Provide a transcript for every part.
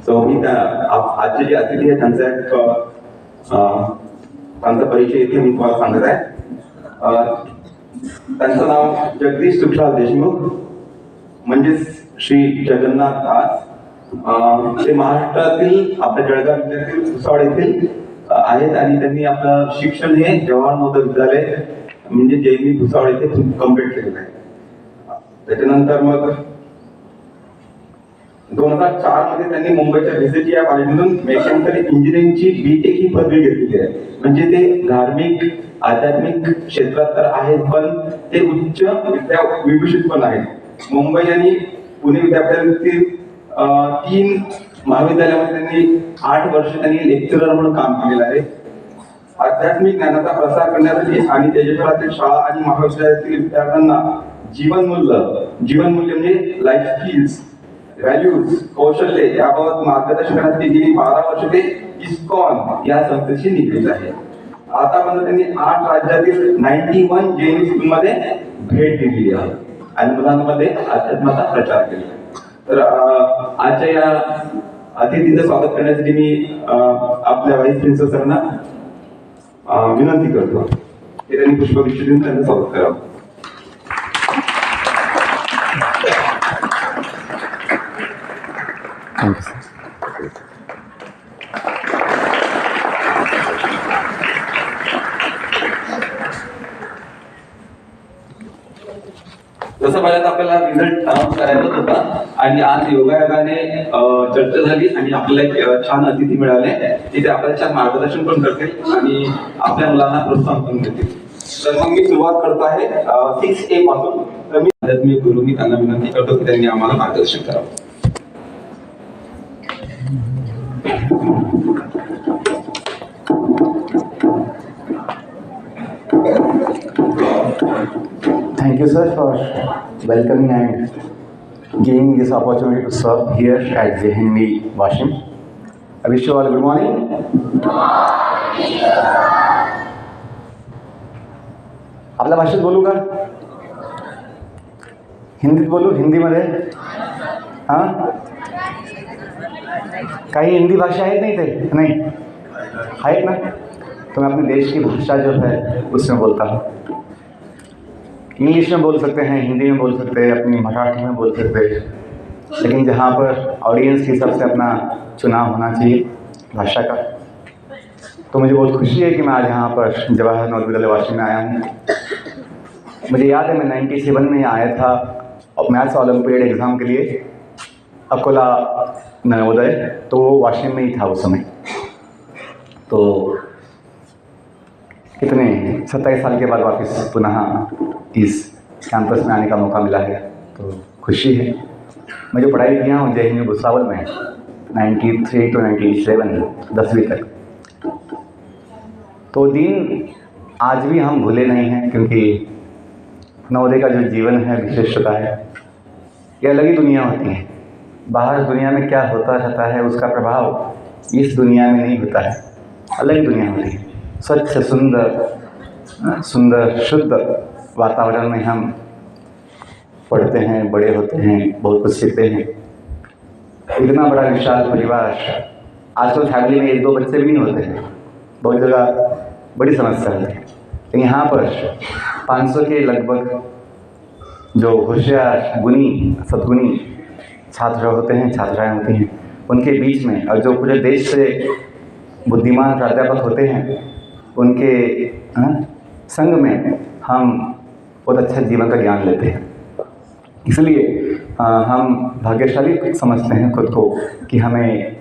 सो मी आजचे जे अतिथी आहेत त्यांचा परिचय इथे मी तुम्हाला सांगत आहे. त्यांचं नाव जगदीश सुखलाल देशमुख म्हणजेच श्री जगन्नाथ दास. ते महाराष्ट्रातील आपल्या जळगाव जिल्ह्यातील भुसावळ येथील आहेत आणि त्यांनी आपलं शिक्षण हे जवाहर नवोदय विद्यालय म्हणजे JNV भुसावळ येथे कम्प्लीट केलेलं आहे. त्याच्यानंतर मग 2004 मध्ये त्यांनी मुंबईच्या VCT या कॉलेजमधून मेकॅनिकल इंजिनिअरिंगची BTech ही पदवी घेतलेली आहे. म्हणजे ते धार्मिक आध्यात्मिक क्षेत्रात तर आहेत पण ते उच्च विभूषित पण आहेत. मुंबई आणि पुणे विद्यापीठातील 3 महाविद्यालयामध्ये त्यांनी 8 वर्ष त्यांनी लेक्चरर म्हणून काम केलेलं आहे. आध्यात्मिक ज्ञानाचा प्रसार करण्यासाठी आणि देशभरातील शाळा आणि महाविद्यालयातील विद्यार्थ्यांना जीवनमूल्य म्हणजे लाईफ स्किल्स, व्हॅल्यूज, कौशल्य याबाबत मार्गदर्शन करण्यासाठी गेली 12 वर्ष ते इस्कॉन या संस्थेशी निगडीत आहे. आतापर्यंत त्यांनी 8 राज्यातील 91 JNV स्कूलमध्ये भेट दिलेली आहे आणि मुलांमध्ये अध्यात्माचा प्रचार केला आहे. तर आजच्या या अतिथीचं स्वागत करण्यासाठी मी आपल्या व्हाईस प्रिन्सिपल सरांना विनंती करतो की त्यांनी पुष्पगुच्छ देऊन त्यांचं स्वागत करावं. तसं पहिल्यांदा आपल्याला रिझल्ट अनाउन्स करायचाच होता आणि आज योगायोगाने चर्चा झाली आणि आपल्याला एक छान अतिथी मिळाले. तिथे आपल्याला छान मार्गदर्शन पण करतील आणि आपल्या मुलांना प्रोत्साहन पण देतील. तर मग मी सुरुवात करतो आहे 6A पासून. तर मी आध्यात्मिक गुरु मी त्यांना विनंती करतो की त्यांनी आम्हाला मार्गदर्शन करावं. Thank you, sir, for welcoming and giving me this opportunity to serve here at JNV Washim. I wish you all good morning. आपल्या भाषेत बोलू का? हिंदीत बोलू? हिंदीमध्ये? हां, काही हिंदी भाषा आहेत नहीं थे? नहीं आहेत ना? तो मैं अपने देश की भाषा जो है उसमें बोलता हूँ. इंग्लिश में बोल सकते हैं, हिंदी में बोल सकते हैं, अपनी मराठी में बोल सकते हैं, लेकिन जहाँ पर ऑडियंस के हिसाब से अपना चुनाव होना चाहिए भाषा का, तो मुझे बहुत खुशी है कि मैं आज यहाँ पर जवाहर नवोदय विद्यालय वाशिम में आया हूँ. मुझे याद है मैं 97 में आया था और मैथ्स ओलंपियाड एग्ज़ाम के लिए अकोला नवोदय, तो वो वाशिम में ही था उस समय. तो कितने 27 साल के बाद वापस पुनः इस कैंपस में आने का मौका मिला है, तो खुशी है. मैं जो पढ़ाई किया हूँ JNV भुसावल में 93 to 97 10वीं तक, तो दिन आज भी हम भूले नहीं हैं, क्योंकि नवोदय का जो जीवन है विशेषता है, ये अलग ही दुनिया होती है. बाहर दुनिया में क्या होता रहता है उसका प्रभाव इस दुनिया में नहीं होता है, अलग ही दुनिया होती है. स्वच्छ सुंदर शुद्ध वातावरण में हम पढ़ते हैं, बड़े होते हैं, बहुत कुछ सीखते हैं. इतना बड़ा विशाल परिवार, आजकल फैमिली में 1-2 बच्चे भी नहीं होते हैं, बहुत जगह बड़ी समस्या है. लेकिन यहाँ पर 500 के लगभग जो होशियार गुणी सद्गुणी छात्र होते हैं, छात्राएँ होती हैं, उनके बीच में, और जो पूरे देश से बुद्धिमान प्राध्यापक होते हैं, उनके संग में हम बहुत अच्छा जीवन का ज्ञान लेते हैं. इसलिए हम भाग्यशाली समझते हैं खुद को कि हमें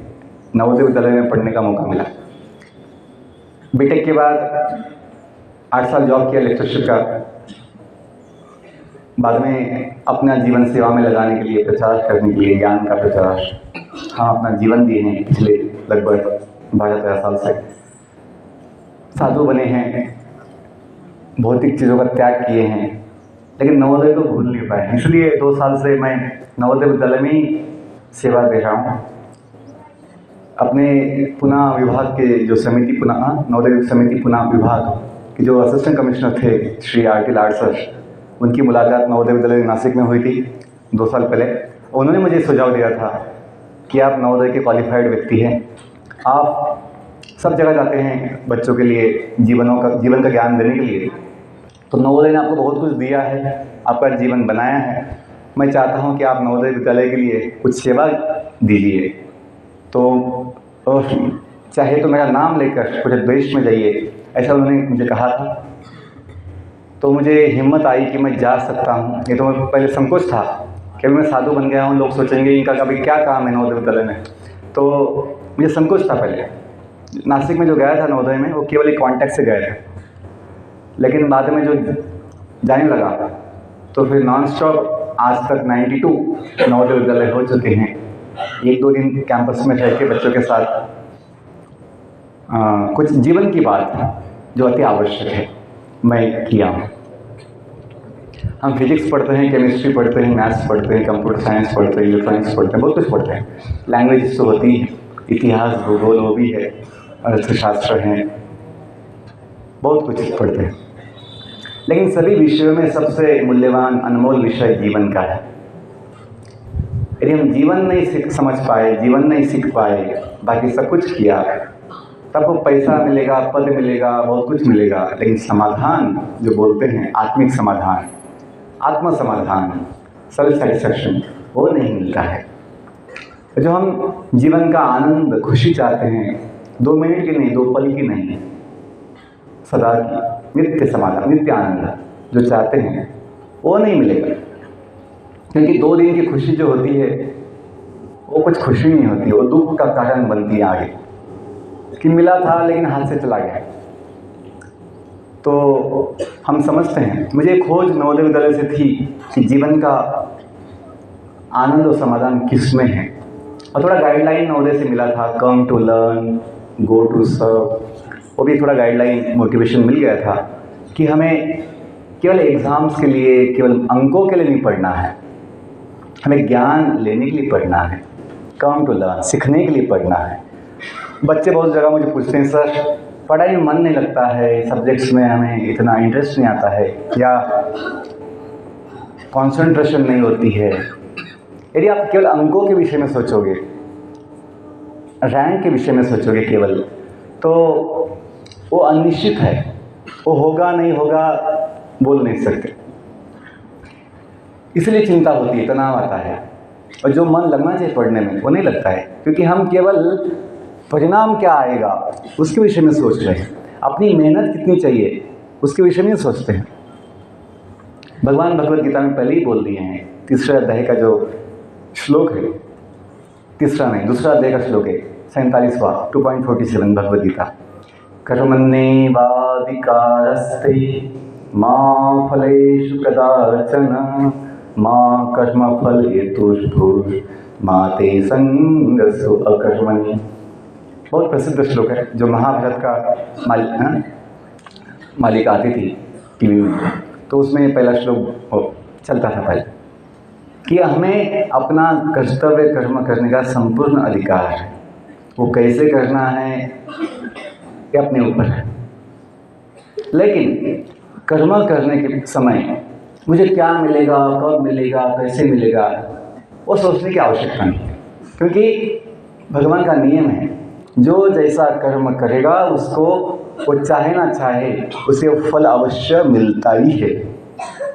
नवोदय विद्यालय में पढ़ने का मौका मिला. बीटेक के बाद 8 साल जॉब किया लेक्चरशिप का. बाद में अपना जीवन सेवा में लगाने के लिए, प्रचार करने के लिए, ज्ञान का प्रचार, हम अपना जीवन दिए हैं पिछले लगभग 12-13 साल से. साधु बने हैं, भौतिक चीज़ों का त्याग किए हैं, लेकिन नवोदय को भूल नहीं पाए. इसलिए 2 साल से मैं नवोदय विद्यालय में ही सेवा दे रहा हूँ. अपने पुणे विभाग के जो समिति नवोदय समिति पुणे विभाग के जो असिस्टेंट कमिश्नर थे श्री RT लाड सर, उनकी मुलाकात नवोदय विद्यालय नासिक में हुई थी 2 साल पहले। उन्होंने मुझे सुझाव दिया था कि आप नवोदय के क्वालिफाइड व्यक्ति हैं, आप सब जगह जाते हैं बच्चों के लिए जीवन का ज्ञान देने के लिए, तो नवोदय ने आपको बहुत कुछ दिया है, आपका जीवन बनाया है। मैं चाहता हूं कि आप नवोदय विद्यालय के लिए कुछ सेवा दीजिए। तो चाहे तो मेरा नाम लेकर पूरे देश में जाइए, ऐसा उन्होंने मुझे कहा था। तो मुझे हिम्मत आई कि मैं जा सकता हूँ। ये तो पहले संकोच था कि मैं साधु बन गया हूँ, लोग सोचेंगे इनका कभी क्या काम है नवोदय विद्यालय में, तो मुझे संकोच था पहले। नासिक में जो गया था नवोदय में, वो केवल एक कॉन्टैक्ट से गया था, लेकिन बाद में जो जाने लगा तो फिर नॉन स्टॉप आज तक 92 नवोदय विद्यालय हो चुके हैं। 1-2 दिन कैंपस में रह के बच्चों के साथ कुछ जीवन की बात जो अति आवश्यक है मैं किया हूँ। हम फिजिक्स पढ़ते हैं, केमिस्ट्री पढ़ते हैं, मैथ्स पढ़ते हैं, कंप्यूटर साइंस पढ़ते हैं, इलेक्ट्रॉनिक्स पढ़ते हैं, बहुत कुछ पढ़ते हैं। लैंग्वेज तो होती है, इतिहास भूगोल वो भी है, अर्थशास्त्र है, बहुत कुछ पढ़ते हैं। लेकिन सभी विषयों में सबसे मूल्यवान अनमोल विषय जीवन का है। यदि हम जीवन नहीं समझ पाए, जीवन नहीं सीख पाए, बाकी सब कुछ किया, तब वो पैसा मिलेगा, पद मिलेगा, बहुत कुछ मिलेगा, लेकिन समाधान जो बोलते हैं, आत्मिक समाधान, आत्म समाधान, सेल्फ सेटिस्फैक्शन, वो नहीं मिलता है। जो हम जीवन का आनंद, खुशी चाहते हैं, 2 मिनट की नहीं, 2 पल की नहीं, सदा की नित्य समाधान, नित्य आनंद जो चाहते हैं, वो नहीं मिलेगा। क्योंकि 2 दिन की खुशी जो होती है वो कुछ खुशी नहीं होती, वो दुख का कारण बनती है आगे, कि मिला था लेकिन हाथ से चला गया। तो हम समझते हैं, मुझे खोज नवोदय विद्यालय से थी कि जीवन का आनंद और समाधान किस में है, और थोड़ा गाइडलाइन नवोदय से मिला था, come to learn, go to serve, वो भी थोड़ा गाइडलाइन मोटिवेशन मिल गया था कि हमें केवल एग्ज़ाम्स के लिए, केवल अंकों के लिए नहीं पढ़ना है, हमें ज्ञान लेने के लिए पढ़ना है, कम टू लर्न, सीखने के लिए पढ़ना है। बच्चे बहुत जगह मुझे पूछते हैं, सर पढ़ाई में मन नहीं लगता है, सब्जेक्ट्स में हमें इतना इंटरेस्ट नहीं आता है, या कंसंट्रेशन नहीं होती है। यदि आप केवल अंकों के विषय में सोचोगे, रैंक के विषय में सोचोगे केवल, तो वो अनिश्चित है, वो होगा नहीं होगा बोल नहीं सकते, इसलिए चिंता होती है, तनाव आता है, और जो मन लगना चाहिए पढ़ने में वो नहीं लगता है, क्योंकि हम केवल परिणाम क्या आएगा उसके विषय में सोच रहे हैं, अपनी मेहनत कितनी चाहिए उसके विषय में सोचते हैं। भगवान भगवद गीता में पहले ही बोल दिए हैं, 3रे अध्याय का जो श्लोक है, 3रा नहीं 2रा अध्याय का श्लोक है, 47वां 2.47 भगवद गीता, कर्मण्येवाधिकारस्ते मा फलेषु कदाचन मा कर्मफल हेतुर्भुः मा ते संगस्सु अकर्मणि। बहुत प्रसिद्ध श्लोक है, जो महाभारत का मालिका आती थी टीवी में, तो उसमें पहला श्लोक चलता था पहले कि हमें अपना कर्तव्य कर्म करने का संपूर्ण अधिकार है, वो कैसे करना है ये अपने ऊपर है। लेकिन कर्म करने के समय मुझे क्या मिलेगा, कब मिलेगा, कैसे मिलेगा, वो सोचने की आवश्यकता नहीं है, क्योंकि भगवान का नियम है, जो जैसा कर्म करेगा उसको वो चाहे ना चाहे उसे फल अवश्य मिलता ही है।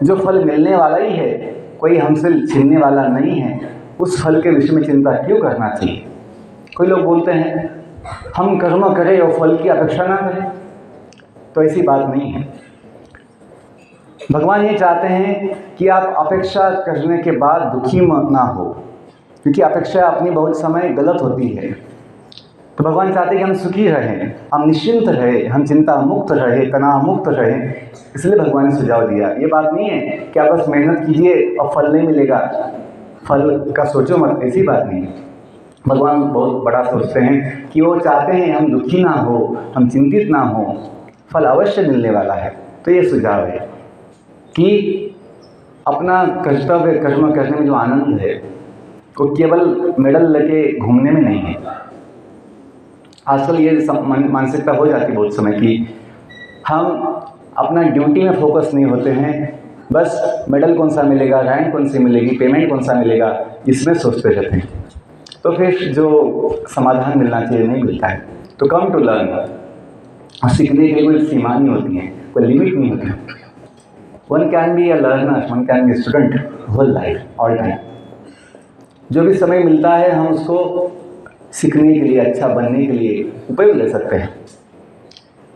जो फल मिलने वाला ही है, कोई हमसे छीनने वाला नहीं है, उस फल के विषय में चिंता क्यों करना चाहिए। कोई लोग बोलते हैं हम कर्म करें और फल की अपेक्षा ना करें, तो ऐसी बात नहीं है। भगवान ये चाहते हैं कि आप अपेक्षा करने के बाद दुखी ना हो, क्योंकि अपेक्षा अपनी बहुत समय गलत होती है। तो भगवान चाहते हैं कि हम सुखी रहें, हम निश्चिंत रहें, हम चिंता मुक्त रहें, तनाव मुक्त रहें, इसलिए भगवान ने सुझाव दिया। ये बात नहीं है कि आप बस मेहनत कीजिए और फल नहीं मिलेगा, फल का सोचो मत, ऐसी बात नहीं है। भगवान बहुत बड़ा सोचते हैं कि वो चाहते हैं हम दुखी ना हो, हम चिंतित ना हो, फल अवश्य मिलने वाला है। तो ये सुझाव है कि अपना कर्तव्य कर्म करने में जो आनंद है वो केवल मेडल लेके घूमने में नहीं है। आजकल ये मानसिकता हो जाती है बहुत समय कि हम अपना ड्यूटी में फोकस नहीं होते हैं, बस मेडल कौन सा मिलेगा, रैंक कौन सी मिलेगी, पेमेंट कौन सा मिलेगा, इसमें सोचते रहते हैं। तो फिर जो समाधान मिलना चाहिए नहीं मिलता है। तो कम टू लर्न, सीखने के लिए कोई सीमा नहीं होती है, कोई लिमिट नहीं होती है। One can be a learner, one can be student whole life, all time. जो भी समय मिलता है हम उसको सीखने के लिए, अच्छा बनने के लिए उपयोग ले सकते हैं।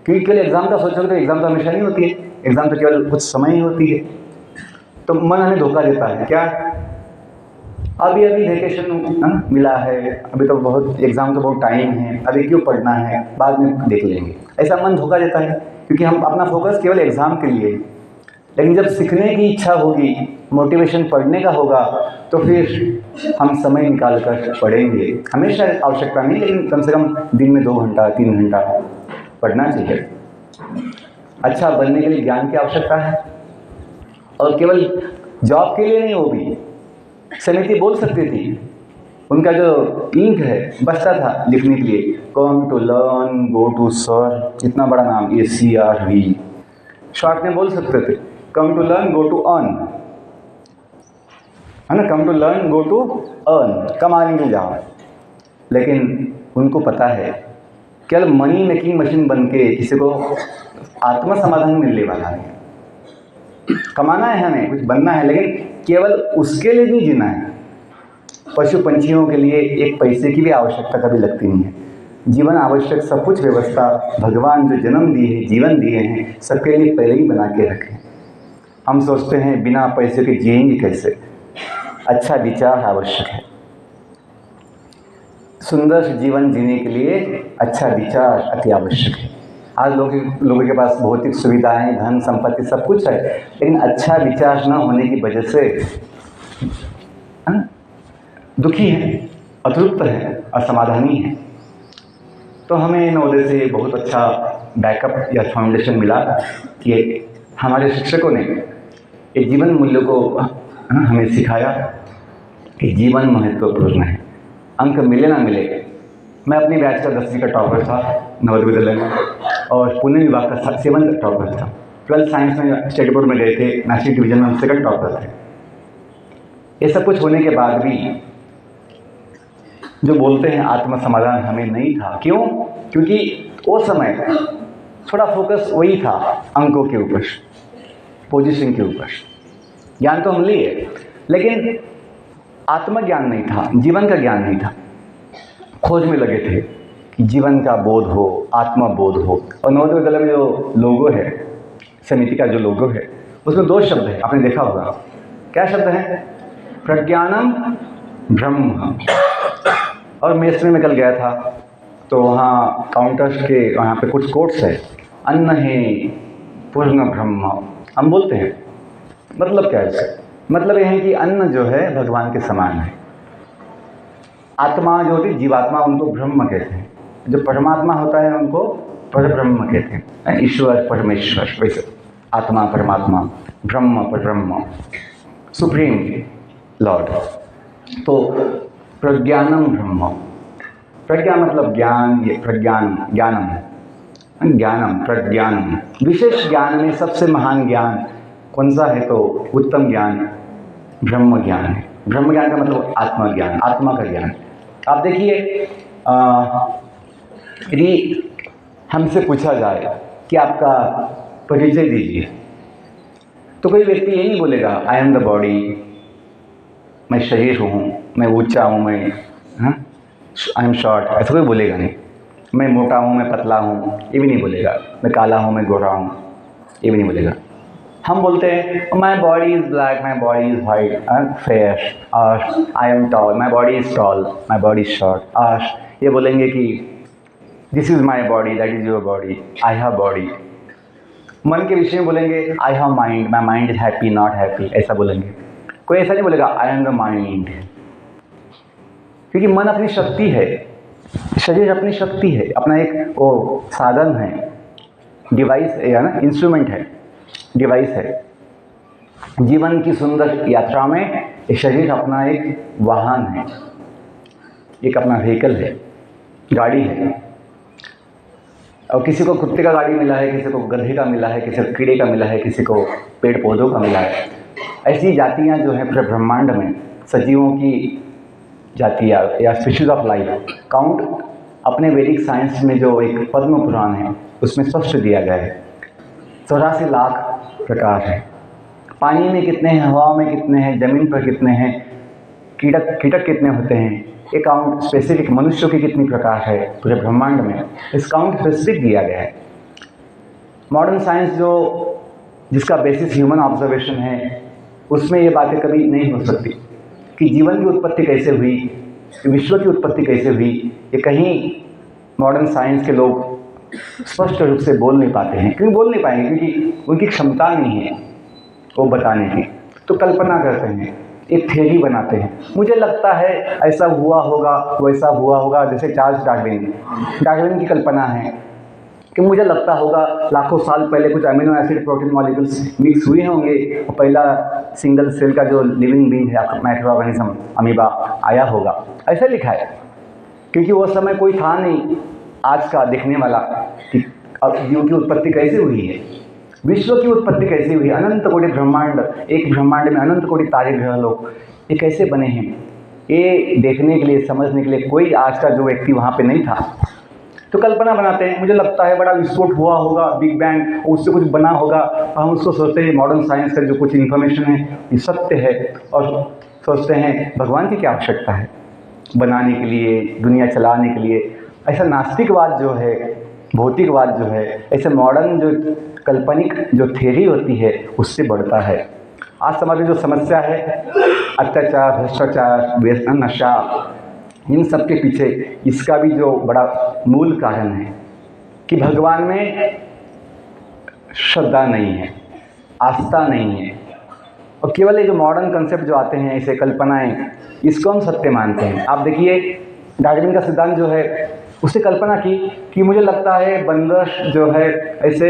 क्योंकि केवल एग्ज़ाम का सोचोगे तो एग्ज़ाम तो हमेशा नहीं होती है, एग्ज़ाम तो केवल कुछ समय ही होती है। तो मन हमें धोखा देता है, क्या अभी वेकेशन मिला है, अभी तो बहुत एग्ज़ाम तो बहुत टाइम है, अभी क्यों पढ़ना है, बाद में देख लेंगे, ऐसा मन धोखा देता है। क्योंकि हम अपना फोकस केवल एग्ज़ाम के लिए, लेकिन जब सीखने की इच्छा होगी, मोटिवेशन पढ़ने का होगा, तो फिर हम समय निकाल कर पढ़ेंगे। हमेशा आवश्यकता नहीं, लेकिन कम से कम दिन में 2 घंटा 3 घंटा पढ़ना चाहिए। अच्छा बनने के लिए ज्ञान की आवश्यकता है, और केवल जॉब के लिए नहीं। वो भी समिति बोल सकती थी, उनका जो इंक है बचता था लिखने के लिए, come to learn, go to serve, इतना बड़ा नाम ACRV, शॉर्ट में बोल सकते थे come to learn go to earn, है ना, come to learn go to earn, कमाने के जाओ। लेकिन उनको पता है केवल मनी मेकिंग मशीन बन के किसी को आत्म समाधान मिलने वाला है। कमाना है हमें, कुछ बनना है, लेकिन केवल उसके लिए नहीं जीना है। पशु पंछियों के लिए एक पैसे की भी आवश्यकता कभी लगती नहीं है। जीवन आवश्यक सब कुछ व्यवस्था भगवान जो जन्म दिए हैं, जीवन दिए हैं, सबके लिए पहले ही बना के रखे। हम सोचते हैं बिना पैसे के जिएंगे कैसे। अच्छा विचार आवश्यक है। सुंदर जीवन जीने के लिए अच्छा विचार अति आवश्यक है। आज लोगों के पास भौतिक सुविधाएं, धन संपत्ति सब कुछ है, लेकिन अच्छा विचार न होने की वजह से दुखी है, अतृप्त है, असमाधानी है। तो हमें नवोदय से बहुत अच्छा बैकअप या फाउंडेशन मिला कि हमारे शिक्षकों ने ये जीवन मूल्यों को हमें सिखाया कि जीवन महत्वपूर्ण है। अंक मिले ना मिले, मैं अपनी बैच का 10वीं का टॉपर था नवोदय विद्यालय में, और पुणे विभाग का 7th टॉपर था। 12th साइंस में स्टेट बोर्ड में गए थे, नेशनल डिवीजन में 2nd टॉपर थे। ये सब कुछ होने के बाद भी जो बोलते हैं आत्म समाधान हमें नहीं था। क्यों? क्योंकि वो समय थोड़ा फोकस वही था अंकों के ऊपर, पोजीशन के ऊपर। ज्ञान तो हम लिए, लेकिन आत्मज्ञान नहीं था, जीवन का ज्ञान नहीं था। खोज में लगे थे कि जीवन का बोध हो, आत्मा बोध हो। और नवोदय विद्यालय में जो लोगो है, समिति का जो लोगो है, उसमें 2 शब्द है, आपने देखा होगा। क्या शब्द है? प्रज्ञानम ब्रह्म। और मेस में कल गया था, तो वहाँ काउंटर्स के वहाँ पे कुछ कोट्स है, अन्न है पूर्ण ब्रह्म। हम बोलते हैं, मतलब क्या है इसका? मतलब यह है कि अन्न जो है भगवान के समान है। आत्मा जो होती है, जीवात्मा, उनको ब्रह्म कहते हैं। जो परमात्मा होता है उनको परब्रह्म कहते हैं। ईश्वर परमेश्वर, वैसे आत्मा परमात्मा, ब्रह्म परब्रह्म, सुप्रीम लॉर्ड। तो प्रज्ञानम ब्रह्म, प्रज्ञा मतलब ज्ञान, ये प्रज्ञान, ज्ञानम, ज्ञानम प्रज्ञानम। विशेष ज्ञान में सबसे महान ज्ञान कौन सा है? तो उत्तम ज्ञान ब्रह्म ज्ञान है। ब्रह्म ज्ञान का मतलब आत्मज्ञान, आत्मा का ज्ञान। आप देखिए, यदि हमसे पूछा जाए कि आपका परिचय दीजिए, तो कोई व्यक्ति ये नहीं बोलेगा आई एम द बॉडी, मैं शरीर हूँ, मैं ऊंचा हूँ, मैं आई एम शॉर्ट, ऐसा कोई बोलेगा नहीं। मैं मोटा हूँ, मैं पतला हूँ, ये भी नहीं बोलेगा। मैं काला हूँ, मैं गोरा हूँ, ये भी नहीं बोलेगा। हम बोलते हैं my body is black, my body is white and fair, और I am tall, my body is tall, my body is short. और ये बोलेंगे कि this is my body, that is your body, I have body. मन के विषय में बोलेंगे I have mind, my mind is happy not happy, ऐसा बोलेंगे। कोई ऐसा नहीं बोलेगा आई एम द माइंड, क्योंकि मन अपनी शक्ति है, शरीर अपनी शक्ति है, अपना एक वो साधन है, डिवाइस है ना, इंस्ट्रूमेंट है, डिवाइस है। जीवन की सुंदर यात्रा में ये शरीर अपना एक वाहन है, एक अपना व्हीकल है, गाड़ी है। और किसी को कुत्ते का गाड़ी मिला है, किसी को गधे का मिला है, किसी को कीड़े का मिला है, किसी को पेड़ पौधों का मिला है। ऐसी जातियाँ जो हैं पूरे ब्रह्मांड में, सजीवों की जातियाँ या स्पीशीज ऑफ लाइफ काउंट अपने वैदिक साइंस में जो एक पद्म पुराण है उसमें स्पष्ट दिया गया है। 84 लाख प्रकार हैं। पानी में कितने हैं, हवा में कितने हैं, ज़मीन पर कितने हैं, कीटक कितने होते हैं, ये काउंट स्पेसिफिक मनुष्यों की कितनी प्रकार है पूरे ब्रह्मांड में, इस काउंट स्पेसिफिक दिया गया है। मॉडर्न साइंस जो जिसका बेसिस ह्यूमन ऑब्जर्वेशन है उसमें ये बातें कभी नहीं हो सकती कि जीवन की उत्पत्ति कैसे हुई, विश्व की उत्पत्ति कैसे हुई, ये कहीं मॉडर्न साइंस के लोग स्पष्ट रूप से बोल नहीं पाते हैं। क्यों बोल नहीं पाएंगे? क्योंकि उनकी क्षमता नहीं है वो बताने की। तो कल्पना करते हैं, एक थ्योरी बनाते हैं। मुझे लगता है ऐसा हुआ होगा, वैसा हुआ होगा। जैसे चार्ल्स डार्विन की कल्पना है कि मुझे लगता होगा लाखों साल पहले कुछ amino acid protein molecules mix हुए होंगे और पहला सिंगल सेल का जो लिविंग बीइंग है, माइक्रो ऑर्गेनिज्म, अमीबा आया होगा। ऐसा लिखा है क्योंकि वो समय कोई था नहीं आज का देखने वाला कि अब जीव की उत्पत्ति कैसे हुई है, विश्व की उत्पत्ति कैसे हुई, अनंत कोटि ब्रह्मांड, एक ब्रह्मांड में अनंत कोटि तारे ग्रह लोग, ये कैसे बने हैं, ये देखने के लिए, समझने के लिए कोई आज का जो व्यक्ति वहाँ पे नहीं था। तो कल्पना बनाते हैं, मुझे लगता है बड़ा विस्फोट हुआ होगा, बिग बैंग, उससे कुछ बना होगा। हम उसको सोचते हैं मॉडर्न साइंस का जो कुछ इन्फॉर्मेशन है ये सत्य है, और सोचते हैं भगवान की क्या आवश्यकता है बनाने के लिए, दुनिया चलाने के लिए। ऐसा नास्तिकवाद जो है, भौतिकवाद जो है, ऐसे मॉडर्न जो काल्पनिक जो थ्योरी होती है उससे बढ़ता है। आज समाज में जो समस्या है, अत्याचार, भ्रष्टाचार, व्यसन, नशा, इन सब के पीछे इसका भी जो बड़ा मूल कारण है कि भगवान में श्रद्धा नहीं है, आस्था नहीं है, और केवल ये जो मॉडर्न कंसेप्ट जो आते हैं, ऐसे कल्पनाएं, इसको हम सत्य मानते हैं। आप देखिए डार्विन का सिद्धांत जो है, उससे कल्पना की कि मुझे लगता है बंदर जो है ऐसे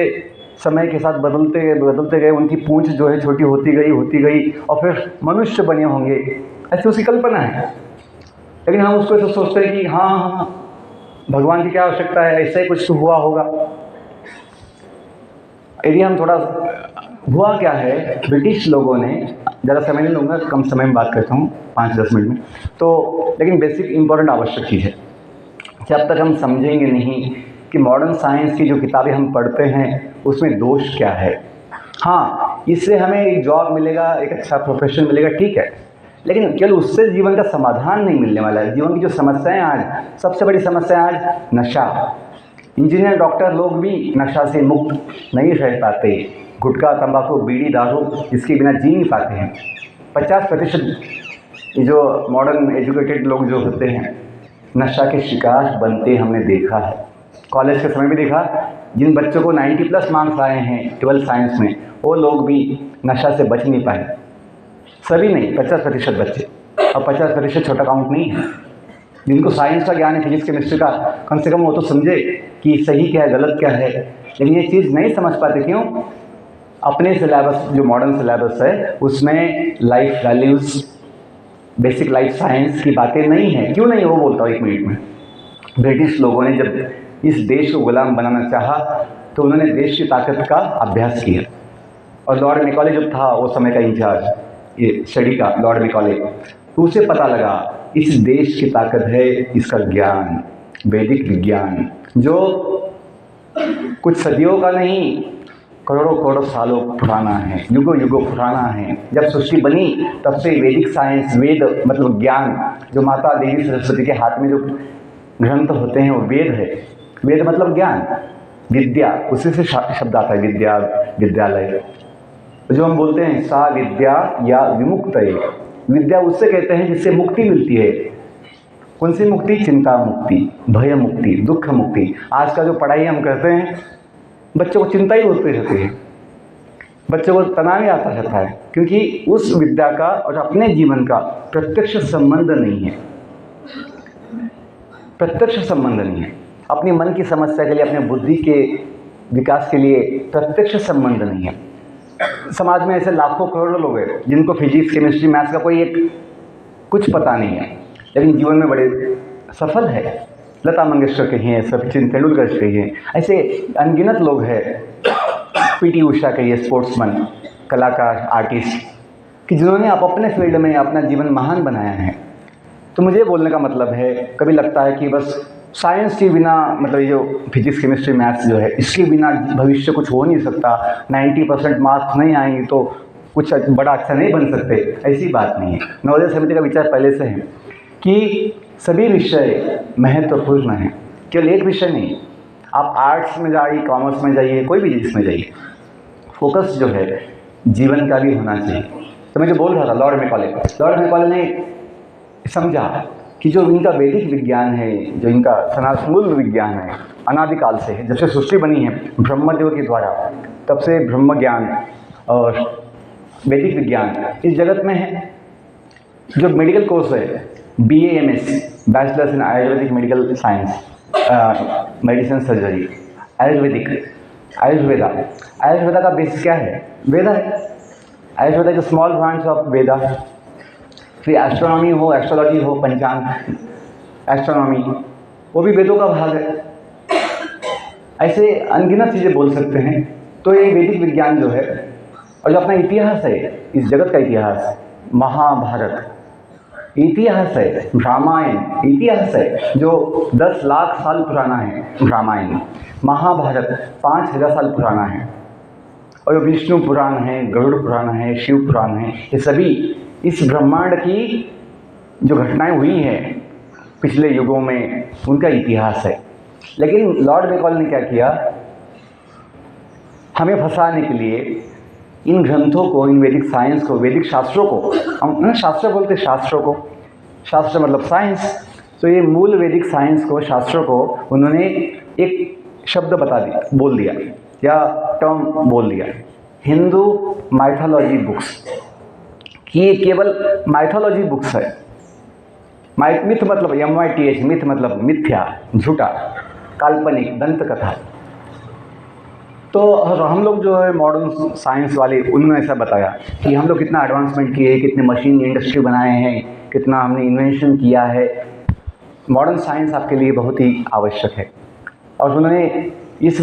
समय के साथ बदलते गए, उनकी पूंछ जो है छोटी होती गई और फिर मनुष्य बने होंगे, ऐसी उसकी कल्पना है। लेकिन हम उसको ऐसे सोचते हैं कि हाँ भगवान की क्या आवश्यकता है, ऐसा ही कुछ तो हुआ होगा। यदि हम थोड़ा, हुआ क्या है, ब्रिटिश लोगों ने, ज़्यादा समय नहीं लूँगा, कम समय में बात करता हूँ, 5-10 मिनट में, तो लेकिन बेसिक इंपॉर्टेंट आवश्यक चीज़ है। जब तक हम समझेंगे नहीं कि मॉडर्न साइंस की जो किताबें हम पढ़ते हैं उसमें दोष क्या है। हाँ, इससे हमें एक जॉब मिलेगा, एक अच्छा प्रोफेशन मिलेगा, ठीक है, लेकिन केवल उससे जीवन का समाधान नहीं मिलने वाला है। जीवन की जो समस्याएं आज, सबसे बड़ी समस्या आज नशा। इंजीनियर, डॉक्टर लोग भी नशा से मुक्त नहीं रह पाते। गुटखा, तंबाकू, बीड़ी, दारू, इसके बिना जी नहीं पाते हैं। 50% जो मॉडर्न एजुकेटेड लोग जो होते हैं नशा के शिकार बनते हमने देखा है। कॉलेज के समय भी देखा, जिन बच्चों को 90+ मार्क्स आए हैं 12th साइंस में, वो लोग भी नशा से बच नहीं पाए। सभी नहीं, 50% बच्चे, और 50% छोटा काउंट नहीं है। जिनको साइंस का ज्ञान है, फिजिक्स केमिस्ट्री का, कम से कम वो तो समझे कि सही क्या है, गलत क्या है, लेकिन ये चीज़ नहीं समझ पाते। क्यों? अपने सिलेबस, जो मॉडर्न सिलेबस है, उसमें life values, basic life science की बातें नहीं है। क्यों नहीं, वो बोलता हूँ 1 मिनट में। ब्रिटिश लोगों ने जब इस देश को गुलाम बनाना चाहा तो उन्होंने देश की ताकत का अभ्यास किया, और लॉर्ड मैकॉले जो था वो समय का इंचार्ज ये स्टडी का, लॉर्ड मैकॉले, तो उसे पता लगा इस देश की ताकत है इसका ज्ञान, वैदिक विज्ञान, जो कुछ सदियों का नहीं, करोड़ों सालों पुराना है, युगों पुराना है। जब सृष्टि बनी तब से वैदिक साइंस, वेद मतलब ज्ञान, जो माता देवी सरस्वती के हाथ में जो ग्रंथ होते हैं वो वेद है। वेद मतलब ज्ञान, विद्या, उसी से शब्द आता है विद्या, विद्यालय। जो हम बोलते हैं सा विद्या या विमुक्तये, विद्या उससे कहते हैं जिससे मुक्ति मिलती है। कौन सी मुक्ति? चिंता मुक्ति, भय मुक्ति, दुख मुक्ति। आज का जो पढ़ाई हम करते हैं, बच्चों को चिंता ही होती रहती है, बच्चों को तनाव ही आता रहता है, क्योंकि उस विद्या का और अपने जीवन का प्रत्यक्ष संबंध नहीं है। प्रत्यक्ष संबंध नहीं है। अपनी मन की समस्या के लिए, अपने बुद्धि के विकास के लिए प्रत्यक्ष संबंध नहीं है। समाज में ऐसे लाखों करोड़ों लोग हैं जिनको फिजिक्स, केमिस्ट्री, मैथ्स का कोई एक कुछ पता नहीं है, लेकिन जीवन में बड़े सफल है। लता मंगेशकर कहिए, सचिन तेंदुलकर कहिए, ऐसे अनगिनत लोग हैं, पीटी उषा कहिए, स्पोर्ट्समैन, कलाकार, आर्टिस्ट, कि जिन्होंने आप अपने फील्ड में अपना जीवन महान बनाया है। तो मुझे बोलने का मतलब है, कभी लगता है कि बस साइंस के बिना, मतलब ये जो फिजिक्स, केमिस्ट्री, मैथ्स जो है, इसके बिना भविष्य कुछ हो नहीं सकता, 90% मार्क्स नहीं आएंगे तो कुछ बड़ा अच्छा नहीं बन सकते, ऐसी बात नहीं है। नवोदय समिति का विचार पहले से है कि सभी विषय महत्वपूर्ण हैं, केवल एक विषय नहीं। आप आर्ट्स में जाइए, कॉमर्स में जाइए, कोई भी चीज़ में जाइए, फोकस जो है जीवन का भी होना चाहिए। तो मैं जो बोल रहा था, लॉर्ड मैकॉले ने समझा कि जो इनका वैदिक विज्ञान है, जो इनका सनातन मूल विज्ञान है, अनादिकाल से है, जब से सृष्टि बनी है ब्रह्मदेव के द्वारा, तब से ब्रह्म ज्ञान और वैदिक विज्ञान इस जगत में है। जो मेडिकल कोर्स है, BAMS, bachelors in Ayurvedic medical science, medicine surgery, Ayurveda का बेस क्या है? वेदा है। Ayurveda is small branch of Veda. फिर एस्ट्रोनॉमी हो, एस्ट्रोलॉजी हो, पंचांग, एस्ट्रोनॉमी, वो भी वेदों का भाग है। ऐसे अनगिनत चीज़ें बोल सकते हैं। तो ये वैदिक विज्ञान जो है, और जो अपना इतिहास है, इस जगत का इतिहास, महाभारत इतिहास है, रामायण इतिहास है जो 10 लाख साल पुराना है, रामायण। महाभारत 5000 साल पुराना है। और जो विष्णु पुराण है, गरुड़ पुराण है, शिव पुराण है, ये सभी इस ब्रह्मांड की जो घटनाएं हुई हैं पिछले युगों में, उनका इतिहास है। लेकिन लॉर्ड मैकॉले ने क्या किया, हमें फंसाने के लिए इन ग्रंथों को, इन वैदिक साइंस को, वैदिक शास्त्रों को, हम शास्त्र बोलते, शास्त्रों को, शास्त्र मतलब साइंस, तो ये मूल वैदिक साइंस को, शास्त्रों को उन्होंने एक शब्द बता दिया, बोल दिया, या टर्म बोल दिया, हिंदू माइथोलॉजी बुक्स, कि ये केवल माइथोलॉजी बुक्स है। मिथ मतलब MYTH, मिथ मतलब मिथ्या, झूठा, काल्पनिक, दंत कथा। तो हम लोग जो है मॉडर्न साइंस वाले, उन्होंने ऐसा बताया कि हम लोग कितना एडवांसमेंट किए, कितने मशीन इंडस्ट्री बनाए हैं, कितना हमने इन्वेंशन किया है। मॉडर्न साइंस आपके लिए बहुत ही आवश्यक है। और उन्होंने इस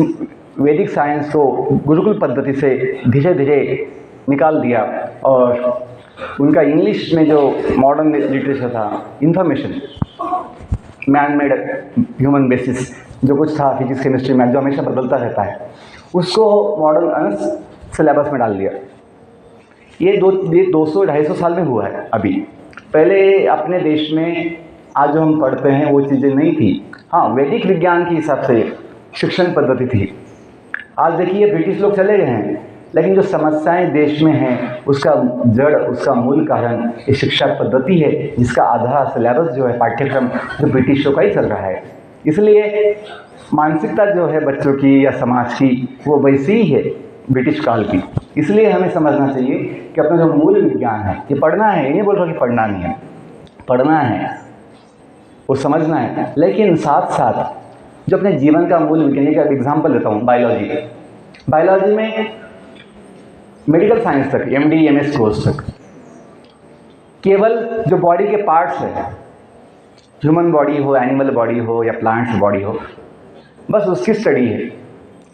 वैदिक साइंस को गुरुकुल पद्धति से धीरे धीरे निकाल दिया, और उनका इंग्लिश में जो मॉडर्न लिटरेचर था, information, man made human basis, जो कुछ था फिजिक्स, केमिस्ट्री, मैथ, जो हमेशा बदलता रहता है, उसको मॉडर्न सिलेबस में डाल दिया। ये 200-250 साल में हुआ है। अभी पहले अपने देश में आज जो हम पढ़ते हैं वो चीज़ें नहीं थी। हाँ, वैदिक विज्ञान के हिसाब से शिक्षण पद्धति थी। आज देखिए ब्रिटिश लोग चले गए हैं, लेकिन जो समस्याएं देश में हैं, उसका जड़, उसका मूल कारण ये शिक्षा पद्धति है, जिसका आधा सिलेबस जो है, पाठ्यक्रम जो ब्रिटिशों का ही चल रहा है। इसलिए मानसिकता जो है बच्चों की या समाज की, वो वैसी ही है ब्रिटिश काल की। इसलिए हमें समझना चाहिए कि अपना जो मूल विज्ञान है, ये पढ़ना है, ये नहीं बोल रहा कि पढ़ना नहीं है, पढ़ना है, वो समझना है, लेकिन साथ साथ जो अपने जीवन का मूल विज्ञान का एग्जाम्पल देता हूँ, बायोलॉजी में मेडिकल साइंस तक, MD MS कोर्स तक, केवल जो बॉडी के पार्ट्स है, ह्यूमन बॉडी हो, एनिमल बॉडी हो या प्लांट्स बॉडी हो, बस उसकी स्टडी है।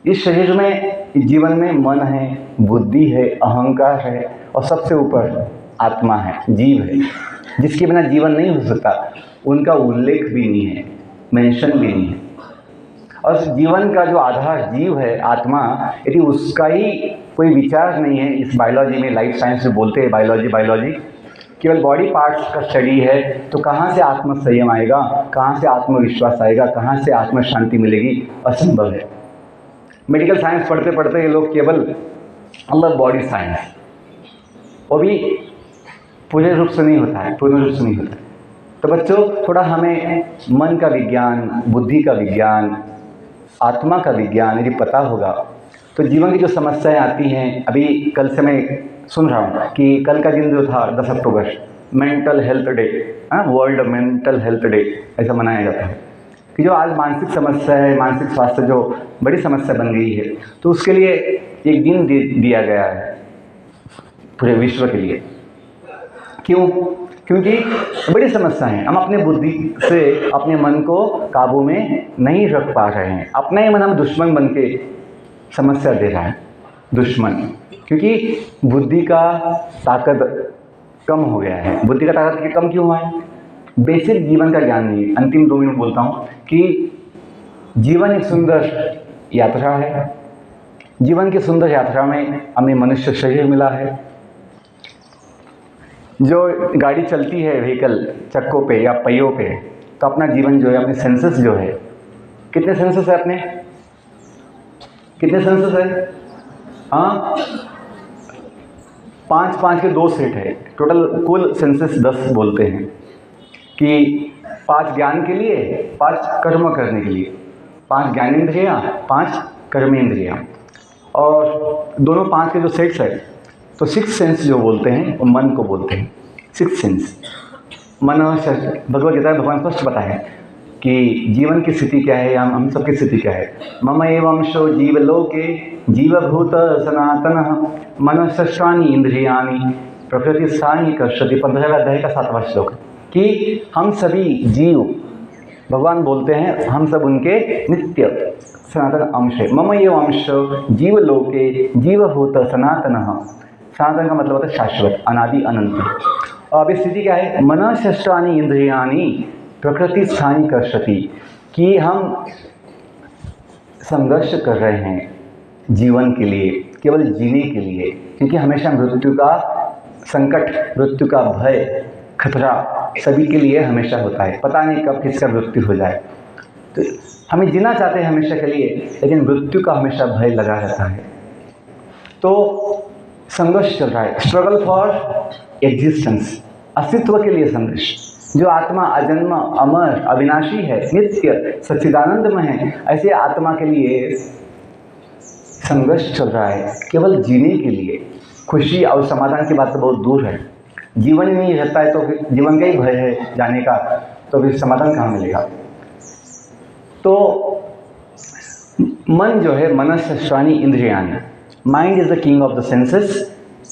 इस शरीर में, जीवन में मन है, बुद्धि है, अहंकार है, और सबसे ऊपर आत्मा है, जीव है, जिसके बिना जीवन नहीं हो सकता। उनका उल्लेख भी नहीं है, मेंशन भी नहीं है। और जीवन का जो आधार जीव है, आत्मा, यदि उसका ही कोई विचार नहीं है इस बायोलॉजी में, लाइफ साइंस में बोलते हैं बायोलॉजी, केवल बॉडी पार्ट्स का स्टडी है, तो कहाँ से आत्म संयम आएगा, कहाँ से आत्मविश्वास आएगा, कहाँ से आत्म शांति मिलेगी? असंभव है। मेडिकल साइंस पढ़ते पढ़ते ये लोग केवल अलग बॉडी साइंस, वो भी पूर्ण रूप से नहीं होता है। तो बच्चों, थोड़ा हमें मन का विज्ञान, बुद्धि का विज्ञान, आत्मा का विज्ञान यदि पता होगा, तो जीवन की जो समस्याएं आती हैं, अभी कल से मैं सुन रहा हूँ कि कल का दिन जो था 10 October, mental health day, world mental health day ऐसा मनाया जाता है, कि जो आज मानसिक समस्या है, मानसिक स्वास्थ्य जो बड़ी समस्या बन गई है, तो उसके लिए एक दिन दिया गया है पूरे विश्व के लिए। क्यों? क्योंकि बड़ी समस्या है, हम अपने बुद्धि से अपने मन को काबू में नहीं रख पा रहे हैं। अपना ही मन हम दुश्मन बन के समस्या दे रहा है, दुश्मन, क्योंकि बुद्धि का ताकत कम हो गया है। बुद्धि का ताकत कम क्यों हुआ है? बेसिक जीवन का ज्ञान नहीं है। अंतिम 2 मिनट बोलता हूँ कि जीवन एक सुंदर यात्रा है। जीवन की सुंदर यात्रा में हमें मनुष्य शरीर मिला है। जो गाड़ी चलती है व्हीकल चक्कों पे या पहियों पे, तो अपना जीवन जो है, अपने सेंसेस जो है, कितने सेंसेस है अपने? कितने सेंसेस है? हाँ, 5 के 2 सेट है। टोटल कुल सेंसेस 10 बोलते हैं कि 5 ज्ञान के लिए, 5 कर्म करने के लिए, 5 ज्ञानेंद्रियाँ, 5 कर्मेंद्रियाँ, और दोनों 5 के जो सेट्स है, तो 6 सेंस जो बोलते हैं वो मन को बोलते हैं। 6 सेंस मन, भगवद गीता में भगवान स्पष्ट बताया है कि जीवन की स्थिति क्या है, हम सबकी स्थिति क्या है। मम एवंशो जीवलोके जीवभूत सनातन मनःषष्ठानि इंद्रियाणि प्रकृतिस्थानि कर्षति। 15वें अध्याय का 7वां श्लोक, कि हम सभी जीव, भगवान बोलते हैं हम सब उनके नित्य सनातन अंश है। मम एवंशो जीवलोके जीवभूत सनातन, सनातन का मतलब होता है शाश्वत, अनादि, अनंत। और अभी स्थिति क्या है? मनःषष्ठानि इंद्रियाणि प्रकृति स्थानी कर्षति, कि हम संघर्ष कर रहे हैं जीवन के लिए, केवल जीने के लिए, क्योंकि हमेशा मृत्यु का संकट, मृत्यु का भय, खतरा सभी के लिए हमेशा होता है। पता नहीं कब किसका मृत्यु हो जाए, तो हमें जीना चाहते हैं हमेशा के लिए, लेकिन मृत्यु का हमेशा भय लगा रहता है। तो संघर्ष चल रहा है, स्ट्रगल फॉर एग्जिस्टेंस, अस्तित्व के लिए संघर्ष। जो आत्मा अजन्म, अमर, अविनाशी है, नित्य सच्चिदानंदमय है, ऐसे आत्मा के लिए संघर्ष चल रहा है केवल जीने के लिए। खुशी और समाधान की बात तो बहुत दूर है। जीवन ही नहीं रहता है तो फिर जीवन का ही भय है जाने का, तो फिर समाधान कहाँ मिलेगा? तो मन जो है, मनःषष्ठानि इंद्रियाणि, mind is the king of the senses,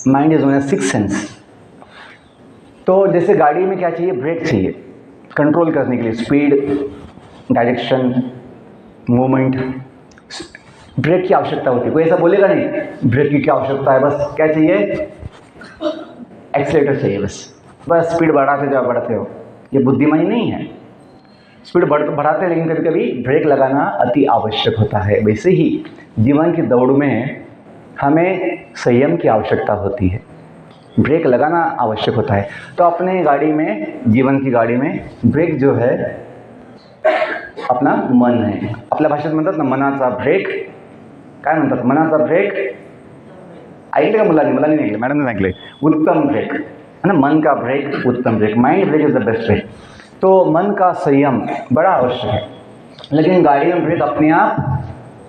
mind is known as 6 sense. तो जैसे गाड़ी में क्या चाहिए? ब्रेक चाहिए कंट्रोल करने के लिए, स्पीड, डायरेक्शन, मूवमेंट, ब्रेक की आवश्यकता होती है। कोई ऐसा बोलेगा नहीं ब्रेक की क्या आवश्यकता है, बस क्या चाहिए? एक्सीलेटर चाहिए, बस स्पीड बढ़ाते जाओ, बढ़ाते हो। ये बुद्धिमानी नहीं है। स्पीड बढ़ाते हैं, लेकिन कभी कभी ब्रेक लगाना अति आवश्यक होता है। वैसे ही जीवन की दौड़ में हमें संयम की आवश्यकता होती है, ब्रेक लगाना आवश्यक होता है। तो अपने गाड़ी में, जीवन की गाडी में ब्रेक जो है अपना मन है. आपल्या भाषेत म्हणतात ना मनाचा ब्रेक, काय म्हणतात मनाचा ब्रेक, ऐकलं का मुलांनी? मुलांनी नाही ऐकलं, मॅडमने ऐकले. उत्तम ब्रेक है ना, मन का ब्रेक उत्तम brake, mind brake is the best brake. तो मन का संयम बड़ा आवश्यक है, लेकिन गाड़ी में ब्रेक अपने आप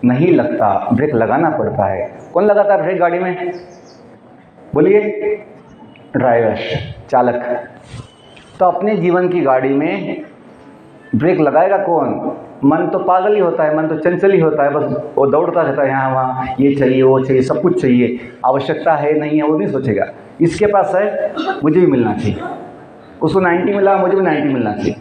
नहीं लगता, ब्रेक लगाना पड़ता है. कौन लगाता है ब्रेक गाड़ी में? बोलिए. ड्राइवर, चालक. तो अपने जीवन की गाड़ी में ब्रेक लगाएगा कौन? मन तो पागल ही होता है, मन तो चंचल ही होता है, बस वो दौड़ता रहता है यहाँ वहाँ, ये चाहिए वो चाहिए, सब कुछ चाहिए. आवश्यकता है नहीं है वो नहीं सोचेगा. इसके पास है मुझे भी मिलना चाहिए, उसको 90 मिला मुझे भी 90 मिलना चाहिए.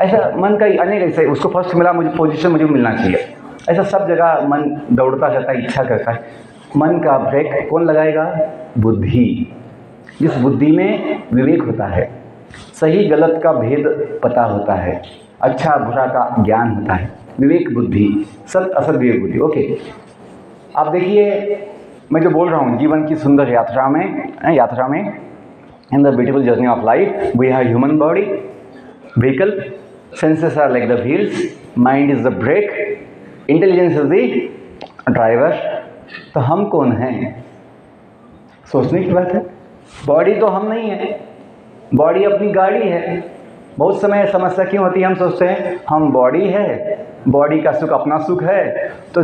ऐसा मन का अनेक ऐसा है, उसको फर्स्ट मिला मुझे पोजीशन मुझे भी मिलना चाहिए. ऐसा सब जगह मन दौड़ता रहता है, इच्छा करता है. मन का ब्रेक कौन लगाएगा? बुद्धि. जिस बुद्धि में विवेक होता है, सही गलत का भेद पता होता है, अच्छा बुरा का ज्ञान होता है, विवेक बुद्धि, सत असत विवेक बुद्धि. ओके, आप देखिए मैं जो बोल रहा हूँ जीवन की सुंदर यात्रा में in the beautiful journey of life we have human body, vehicle, senses are like the wheels, mind is the brake, intelligence is the driver. तो हम कौन हैं? सोचने की बात है. बॉडी तो हम नहीं है, बॉडी अपनी गाड़ी है. बहुत समय समस्या क्यों होती है? हम सोचते हैं हम बॉडी है, बॉडी का सुख अपना सुख है, तो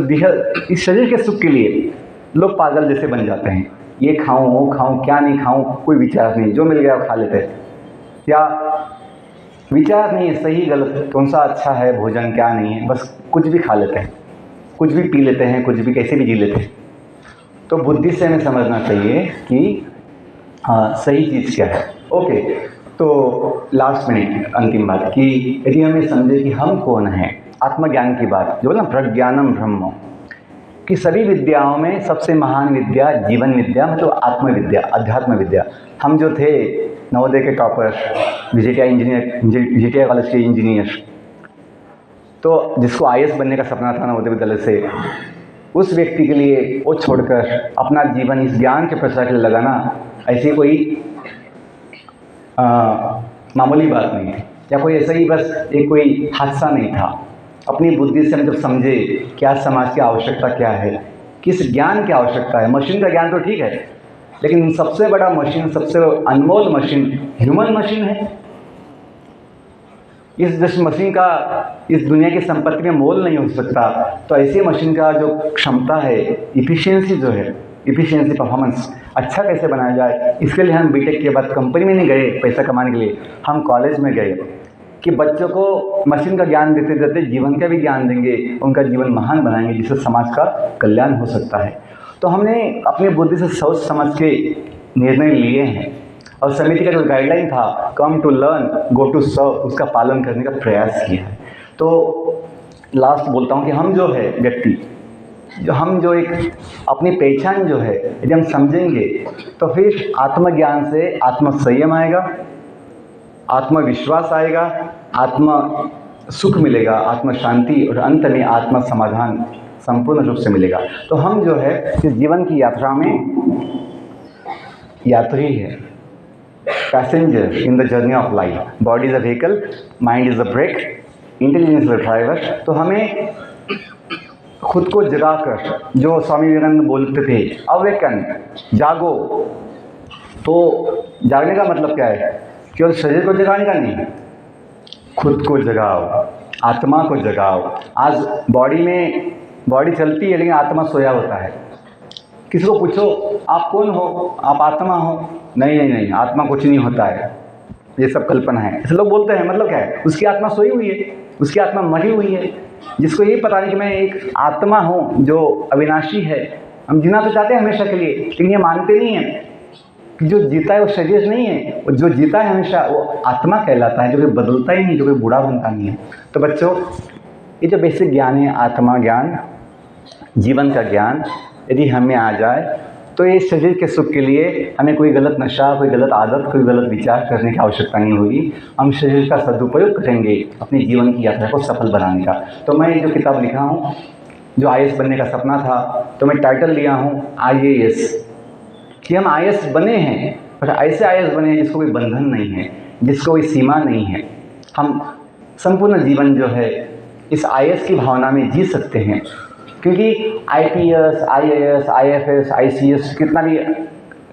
इस शरीर के सुख के लिए लोग पागल जैसे बन जाते हैं. ये खाऊं वो खाऊं, क्या नहीं खाऊं, कोई विचार नहीं, जो मिल गया वो खा लेते हैं. या विचार नहीं है सही गलत, कौन सा अच्छा है भोजन क्या नहीं है, बस कुछ भी खा लेते हैं, कुछ भी पी लेते हैं, कुछ भी कैसे भी जी लेते हैं. तो बुद्धि से हमें समझना चाहिए कि हाँ सही चीज़ क्या है. ओके, तो लास्ट में अंतिम बात कि यदि हम ये समझे कि हम कौन हैं, आत्मज्ञान की बात जो बोला प्रज्ञानम ब्रह्म, कि सभी विद्याओं में सबसे महान विद्या जीवन विद्या मतलब आत्मविद्या, अध्यात्म विद्या। हम जो थे नवोदय के टॉपर, विजिटिया कॉलेज के इंजीनियर, तो जिसको आईएएस बनने का सपना था नवोदय विद्यालय से, उस व्यक्ति के लिए वो छोड़कर अपना जीवन इस ज्ञान के प्रसार के लिए लगाना ऐसी कोई मामूली बात नहीं थी, या कोई ऐसा ही बस एक कोई हादसा नहीं था। अपनी बुद्धि से हम जब समझे क्या समाज की आवश्यकता क्या है, किस ज्ञान की आवश्यकता है। मशीन का ज्ञान तो ठीक है, लेकिन सबसे बड़ा मशीन, सबसे अनमोल मशीन ह्यूमन मशीन है। जिस मशीन का इस दुनिया की संपत्ति में मोल नहीं हो सकता, तो ऐसी मशीन का जो क्षमता है, इफिशियंसी जो है, इफिशियंसी परफॉर्मेंस अच्छा कैसे बनाया जाए, इसके लिए हम बीटेक के बाद कंपनी में नहीं गए पैसा कमाने के लिए, हम कॉलेज में गए कि बच्चों को मशीन का ज्ञान देते देते जीवन का भी ज्ञान देंगे, उनका जीवन महान बनाएंगे, जिससे समाज का कल्याण हो सकता है। तो हमने अपनी बुद्धि से सोच समझ के निर्णय लिए हैं, और समिति का जो गाइडलाइन था come to learn go to serve, उसका पालन करने का प्रयास किया है। तो लास्ट बोलता हूँ कि हम जो है व्यक्ति, हम जो एक अपनी पहचान जो है यदि हम समझेंगे, तो फिर आत्मज्ञान से आत्मसंयम आएगा, आत्मविश्वास आएगा, आत्म सुख मिलेगा, आत्म शांति, और अंत में आत्म समाधान संपूर्ण रूप से मिलेगा। तो हम जो है इस जीवन की यात्रा में यात्री है, passenger in the journey of life. Body is a vehicle, mind is a brake, intelligence is a driver. तो हमें खुद को जगाकर, जो स्वामी विवेकानंद बोलते थे, अवेकन, जागो। तो जागने का मतलब क्या है? केवल शरीर को जगाने का नहीं, खुद को जगाओ, आत्मा को जगाओ। आज बॉडी चलती है लेकिन आत्मा सोया होता है। किसी को पूछो आप कौन हो, आप आत्मा हो, नहीं, आत्मा कुछ नहीं होता है, ये सब कल्पना है, ऐसे लोग बोलते हैं। मतलब क्या है? उसकी आत्मा सोई हुई है, उसकी आत्मा मरी हुई है, जिसको ये पता नहीं कि मैं एक आत्मा हूँ जो अविनाशी है। हम जीना तो चाहते हैं हमेशा के लिए, लेकिन ये मानते नहीं हैं कि जो जीता है वो शरीर नहीं है, जो जीता है हमेशा वो आत्मा कहलाता है, जो कोई बदलता ही नहीं, जो कोई बूढ़ा बनता नहीं है। तो बच्चों, ये जो बेसिक ज्ञान है, आत्मा ज्ञान, जीवन का ज्ञान यदि हमें आ जाए, तो ये शरीर के सुख के लिए हमें कोई गलत नशा, कोई गलत आदत, कोई गलत विचार करने की आवश्यकता नहीं होगी। हम शरीर का सदुपयोग करेंगे अपनी जीवन की यात्रा को सफल बनाने का। तो मैं जो किताब लिखा हूँ, जो आईएएस बनने का सपना था, तो मैं टाइटल लिया हूँ आईएएस, कि हम आईएएस बने हैं, पर ऐसे आईएएस बने हैं जिसको कोई बंधन नहीं है, जिसको कोई सीमा नहीं है। हम संपूर्ण जीवन जो है इस आईएएस की भावना में जी सकते हैं, क्योंकि आईपीएस, आईएएस, आईएफएस, आईसीएस, कितना भी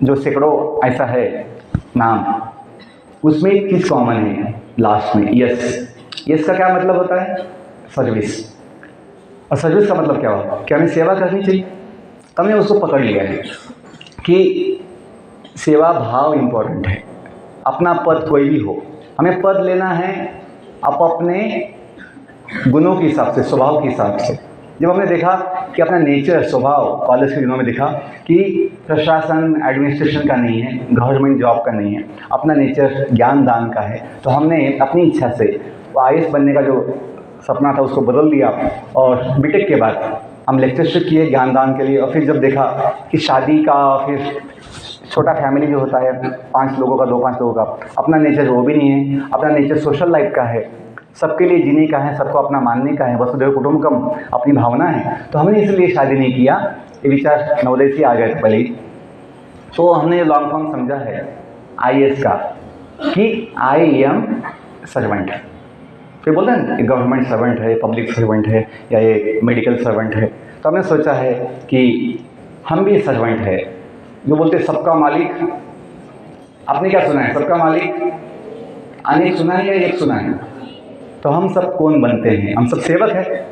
जो सैकड़ों ऐसा है नाम, उसमें एक चीज़ कॉमन है लास्ट में, यस। यस का क्या मतलब होता है? सर्विस। और सर्विस का मतलब क्या हुआ? कि हमें सेवा करनी चाहिए। तो हमने उसको पकड़ लिया है कि सेवा भाव इम्पोर्टेंट है। अपना पद कोई भी हो, हमें पद लेना है अपने गुणों के हिसाब से, स्वभाव के हिसाब से। जब हमने देखा कि अपना नेचर, स्वभाव कॉलेज के दिनों में देखा कि प्रशासन, एडमिनिस्ट्रेशन का नहीं है, गवर्नमेंट जॉब का नहीं है, अपना नेचर ज्ञान दान का है, तो हमने अपनी इच्छा से वो आईएएस बनने का जो सपना था उसको बदल दिया। और बीटेक के बाद हम लेक्चरशिप किए ज्ञान दान के लिए। और फिर जब देखा कि शादी का, फिर छोटा फैमिली जो होता है 5 लोगों का, 2-5 लोगों का, अपना नेचर वो भी नहीं है। अपना नेचर सोशल लाइफ का है, सबके लिए जीने का है, सबको अपना मानने का है, वसुधैव कुटुंबकम अपनी भावना है। तो हमने इसलिए शादी नहीं किया, ये विचार नवोदय से आ गए थे पहले ही। तो हमने लॉन्ग फॉर्म समझा है आईएएस का कि आई एम सर्वेंट। फिर बोलते हैं ना गवर्नमेंट सर्वेंट है, पब्लिक सर्वेंट है, या ये मेडिकल सर्वेंट है। तो हमने सोचा है कि हम भी सर्वेंट है। जो बोलते हैं सबका मालिक, आपने क्या सुना है? सबका मालिक अनेक सुना है या एक सुना है? तो हम सब कौन बनते हैं? हम सब सेवक हैं,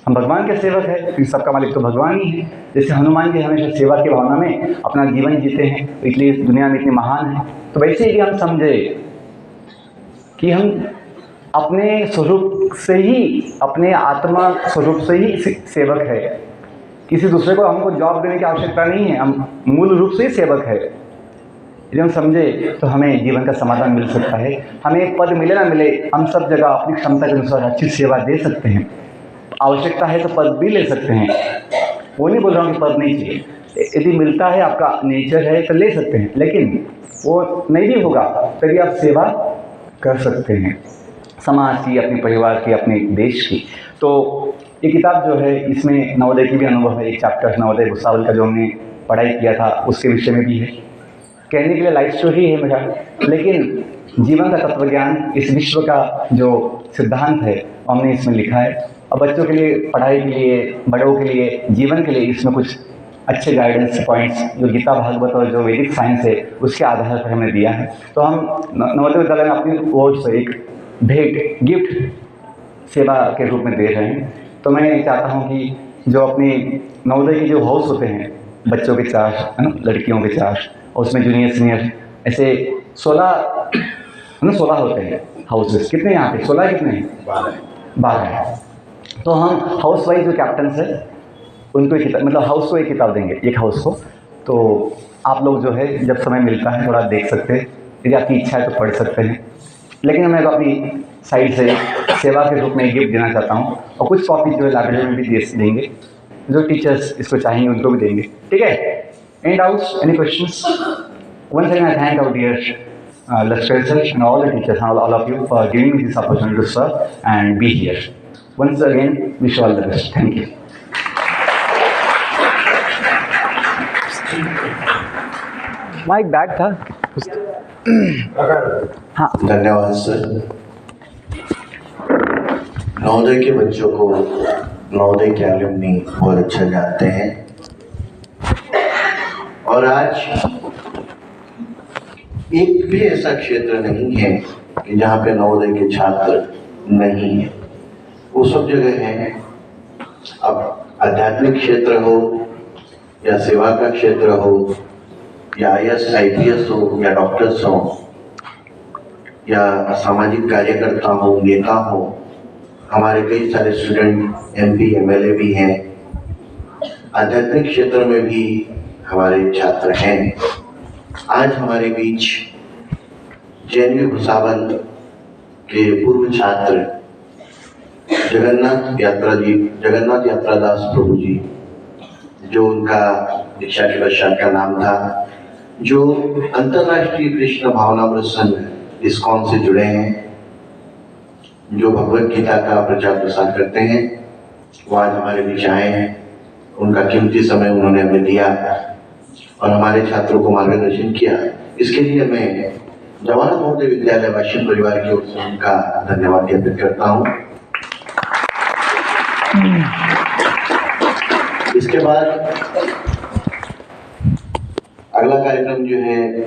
हम भगवान के सेवक हैं, क्योंकि सबका मालिक तो भगवान ही है। जैसे हनुमान जी हमेशा सेवा की भावना में अपना जीवन जीते हैं, इसलिए इस दुनिया में इतने महान हैं। तो वैसे ही हम समझे कि हम अपने स्वरूप से ही, अपने आत्मा स्वरूप से ही सेवक है। किसी दूसरे को हमको जॉब देने की आवश्यकता नहीं है, हम मूल रूप से ही सेवक है। यदि हम समझे तो हमें जीवन का समाधान मिल सकता है। हमें पद मिले ना मिले, हम सब जगह अपनी क्षमता के अनुसार अच्छी सेवा दे सकते हैं। आवश्यकता है तो पद भी ले सकते हैं, वो नहीं बोल रहा हूँ कि पद नहीं चाहिए। यदि मिलता है, आपका नेचर है तो ले सकते हैं, लेकिन वो नहीं भी होगा तभी आप सेवा कर सकते हैं, समाज की, अपने परिवार की, अपने देश की। तो ये किताब जो है, इसमें नवोदय की भी अनुभव है। एक चैप्टर नवोदय भुसावल का जो हमने पढ़ाई किया था उसके विषय में भी है। कहने के लिए लाइफ स्टोरी है मेरा, लेकिन जीवन का तत्वज्ञान, इस विश्व का जो सिद्धांत है हमने इसमें लिखा है। और बच्चों के लिए, पढ़ाई के लिए, बड़ों के लिए, जीवन के लिए इसमें कुछ अच्छे गाइडेंस पॉइंट्स जो गीता भागवत और जो वैदिक साइंस है उसके आधार पर हमने दिया है। तो हम नवोदय विद्यालय में अपनी ओर से एक भेंट, गिफ्ट सेवा के रूप में दे रहे हैं। तो मैं चाहता हूँ कि जो अपने नवोदय के जो हाउस होते हैं, बच्चों के 4 है ना, लड़कियों के 4, और उसमें जूनियर सीनियर ऐसे 16 होते हैं हाउसेस। कितने यहाँ पे? 16 कितने हैं? 12 है। तो हम हाउस वाइज जो कैप्टन्स है उनको एक किताब, मतलब हाउस को एक किताब देंगे, एक हाउस को। तो आप लोग जो है जब समय मिलता है थोड़ा देख सकते हैं, यदि आपकी इच्छा है तो पढ़ सकते हैं। लेकिन मैं अपनी साइड से सेवा के रूप में एक गिफ्ट देना चाहता हूँ, और कुछ कॉपी जो है लाइब्रेरी में भी देंगे, जो टीचर्स इसको चाहेंगे उनको भी देंगे, ठीक है? Any doubts, any questions? Once again, I thank our dear lecturer sir and all the teachers and all of you for giving me this opportunity to serve and be here. Once again, wish you all the best. Thank you. Mic bag था। हाँ, धन्यवाद sir. Navodaya के बच्चों को नवोदय के alumni बहुत अच्छा जानते हैं, और आज एक भी ऐसा क्षेत्र नहीं है कि जहाँ पे नवोदय के छात्र नहीं है। वो सब जगह है। अब आध्यात्मिक क्षेत्र हो या सेवा का क्षेत्र हो या IAS IPS हो या डॉक्टर्स हो या सामाजिक कार्यकर्ता हो, नेता हो, हमारे कई सारे स्टूडेंट MP MLA भी हैं। आध्यात्मिक क्षेत्र में भी हमारे छात्र हैं। आज हमारे बीच JNU भुसावल के पूर्व छात्र जगन्नाथ यात्रा दास प्रभु जी, जो उनका दीक्षा के पश्चात का नाम था, जो अंतर्राष्ट्रीय कृष्ण भावनामृत संघ ISKCON से जुड़े हैं, जो भगवत गीता का प्रचार प्रसार करते हैं, वो आज हमारे बीच आए हैं। उनका कीमती समय उन्होंने हमें दिया और हमारे छात्रों को मार्गदर्शन किया। इसके लिए मैं जवाहर नवोदय विद्यालय वाशिम परिवार की ओर से उनका धन्यवाद ज्ञापित करता हूँ। इसके बाद अगला कार्यक्रम जो है